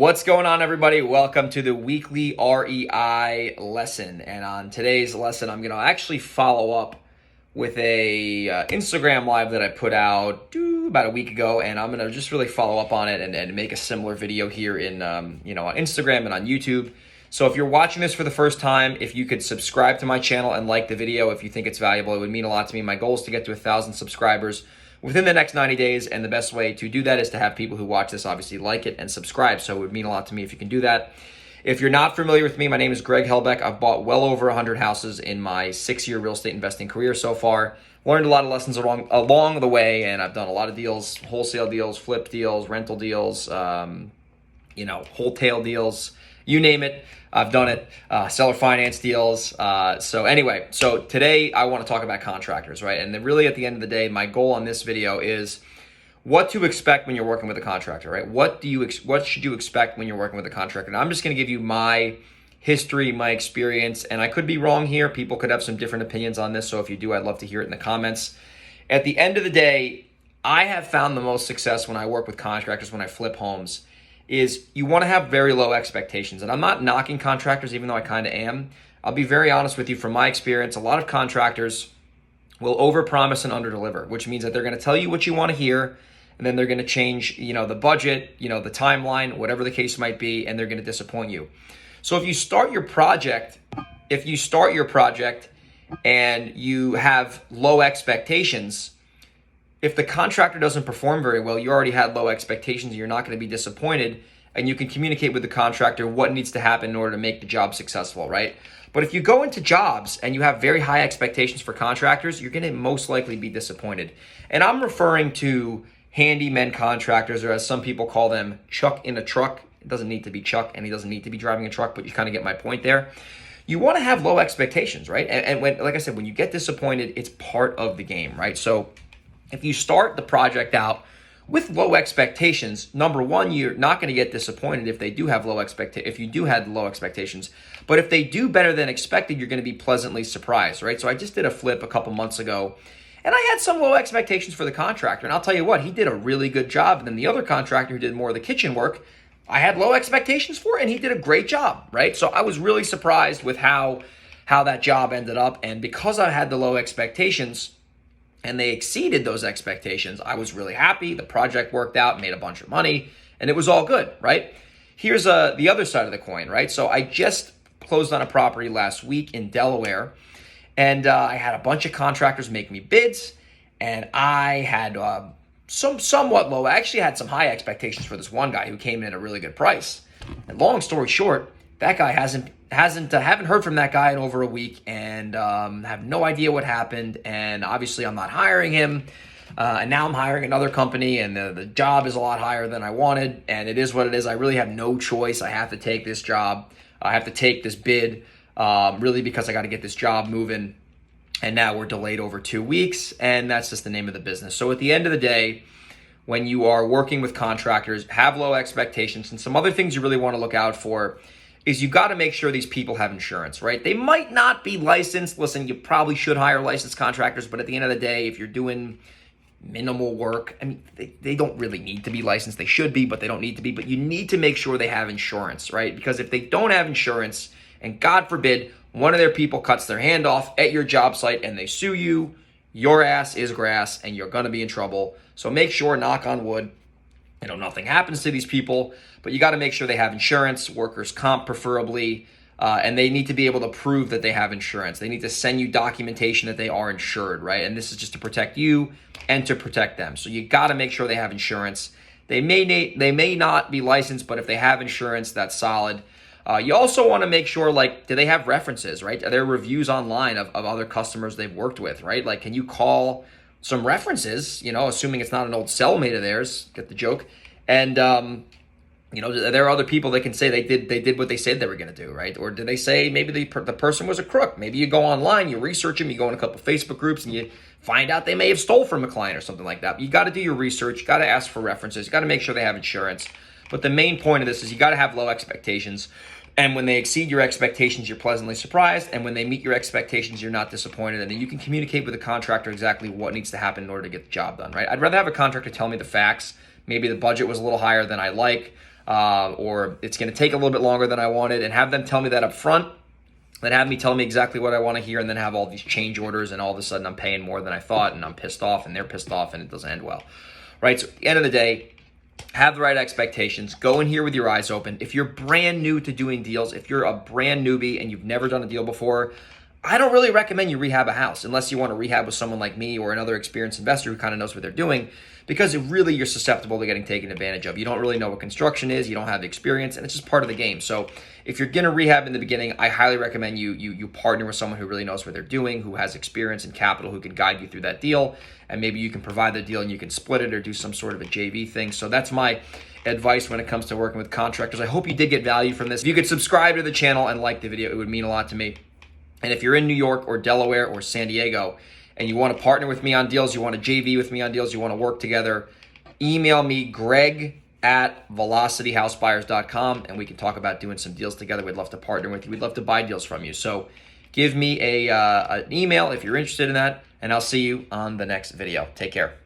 What's going on, everybody? Welcome to the weekly REI lesson. And on today's lesson, I'm going to actually follow up with a Instagram live that I put out about a week ago, and I'm going to just really follow up on it and make a similar video here in on Instagram and on YouTube. So if you're watching this for the first time, if you could subscribe to my channel and like the video if you think it's valuable, it would mean a lot to me. My goal is to get to 1,000 subscribers within the next 90 days, and the best way to do that is to have people who watch this obviously like it and subscribe, so it would mean a lot to me if you can do that. If you're not familiar with me, my name is Greg Helbeck. I've bought well over 100 houses in my 6-year real estate investing career so far. Learned a lot of lessons along the way, and I've done a lot of deals, wholesale deals, flip deals, rental deals, wholesale deals, you name it, I've done it, seller finance deals. So today I want to talk about contractors, right? And then really at the end of the day, my goal on this video is what to expect when you're working with a contractor, right? What should you expect when you're working with a contractor? And I'm just going to give you my history, my experience, and I could be wrong here. People could have some different opinions on this. So if you do, I'd love to hear it in the comments. At the end of the day, I have found the most success when I work with contractors, when I flip homes, is you want to have very low expectations. And I'm not knocking contractors, even though I kind of am. I'll be very honest with you. From my experience, a lot of contractors will overpromise and underdeliver, which means that they're going to tell you what you want to hear, and then they're going to change, the budget, the timeline, whatever the case might be, and they're going to disappoint you. So if you start your project and you have low expectations, if the contractor doesn't perform very well, you already had low expectations, you're not going to be disappointed, and you can communicate with the contractor what needs to happen in order to make the job successful, right? But if you go into jobs and you have very high expectations for contractors, you're going to most likely be disappointed. And I'm referring to handyman contractors, or as some people call them, Chuck in a truck. It doesn't need to be Chuck, and he doesn't need to be driving a truck, but you kind of get my point there. You want to have low expectations, right? And when, like I said, when you get disappointed, it's part of the game, right? So if you start the project out with low expectations, number one, you're not going to get disappointed if you do have low expectations. But if they do better than expected, you're going to be pleasantly surprised, right? So I just did a flip a couple months ago, and I had some low expectations for the contractor. And I'll tell you what, he did a really good job. And then the other contractor who did more of the kitchen work, I had low expectations for, and he did a great job, right? So I was really surprised with how that job ended up. And because I had the low expectations, and they exceeded those expectations, I was really happy. The project worked out, made a bunch of money, and it was all good, right? Here's the other side of the coin, right? So I just closed on a property last week in Delaware, and I had a bunch of contractors make me bids, and I had somewhat low. I actually had some high expectations for this one guy who came in at a really good price. And long story short, that guy haven't heard from that guy in over a week, and have no idea what happened. And obviously I'm not hiring him. And now I'm hiring another company, and the job is a lot higher than I wanted, and it is what it is. I really have no choice. I have to take this job. I have to take this bid, really, because I got to get this job moving. And now we're delayed over 2 weeks, and that's just the name of the business. So at the end of the day, when you are working with contractors, have low expectations. And some other things you really want to look out for is you got to make sure these people have insurance, right? They might not be licensed. Listen, you probably should hire licensed contractors, but at the end of the day, if you're doing minimal work, I mean, they don't really need to be licensed. They should be, but they don't need to be. But you need to make sure they have insurance, right? Because if they don't have insurance, and God forbid, one of their people cuts their hand off at your job site and they sue you, your ass is grass and you're going to be in trouble. So make sure, knock on wood, nothing happens to these people, but you got to make sure they have insurance, workers' comp preferably, and they need to be able to prove that they have insurance. They need to send you documentation that they are insured, right? And this is just to protect you and to protect them. So you got to make sure they have insurance. They may not be licensed, but if they have insurance, that's solid. You also want to make sure, do they have references, right? Are there reviews online of other customers they've worked with, right? Like, can you call some references, assuming it's not an old cellmate of theirs, get the joke, and, there are other people that can say they did what they said they were going to do, right? Or did they say maybe the person was a crook? Maybe you go online, you research them, you go in a couple Facebook groups, and you find out they may have stole from a client or something like that. You got to do your research, you got to ask for references, you got to make sure they have insurance. But the main point of this is you got to have low expectations. And when they exceed your expectations, you're pleasantly surprised. And when they meet your expectations, you're not disappointed. And then you can communicate with the contractor exactly what needs to happen in order to get the job done, right? I'd rather have a contractor tell me the facts. Maybe the budget was a little higher than I like. or it's going to take a little bit longer than I wanted, and have them tell me that up front, then have me tell me exactly what I want to hear, and then have all these change orders, and all of a sudden I'm paying more than I thought, and I'm pissed off, and they're pissed off, and it doesn't end well, right? So at the end of the day, have the right expectations. Go in here with your eyes open. If you're brand new to doing deals, if you're a brand newbie and you've never done a deal before, I don't really recommend you rehab a house unless you want to rehab with someone like me or another experienced investor who kind of knows what they're doing, because really you're susceptible to getting taken advantage of. You don't really know what construction is, you don't have experience, and it's just part of the game. So if you're going to rehab in the beginning, I highly recommend you partner with someone who really knows what they're doing, who has experience and capital, who can guide you through that deal, and maybe you can provide the deal and you can split it or do some sort of a JV thing. So that's my advice when it comes to working with contractors. I hope you did get value from this. If you could subscribe to the channel and like the video, it would mean a lot to me. And if you're in New York or Delaware or San Diego and you want to partner with me on deals, you want to JV with me on deals, you want to work together, email me, greg@velocityhousebuyers.com, and we can talk about doing some deals together. We'd love to partner with you. We'd love to buy deals from you. So give me an email if you're interested in that, and I'll see you on the next video. Take care.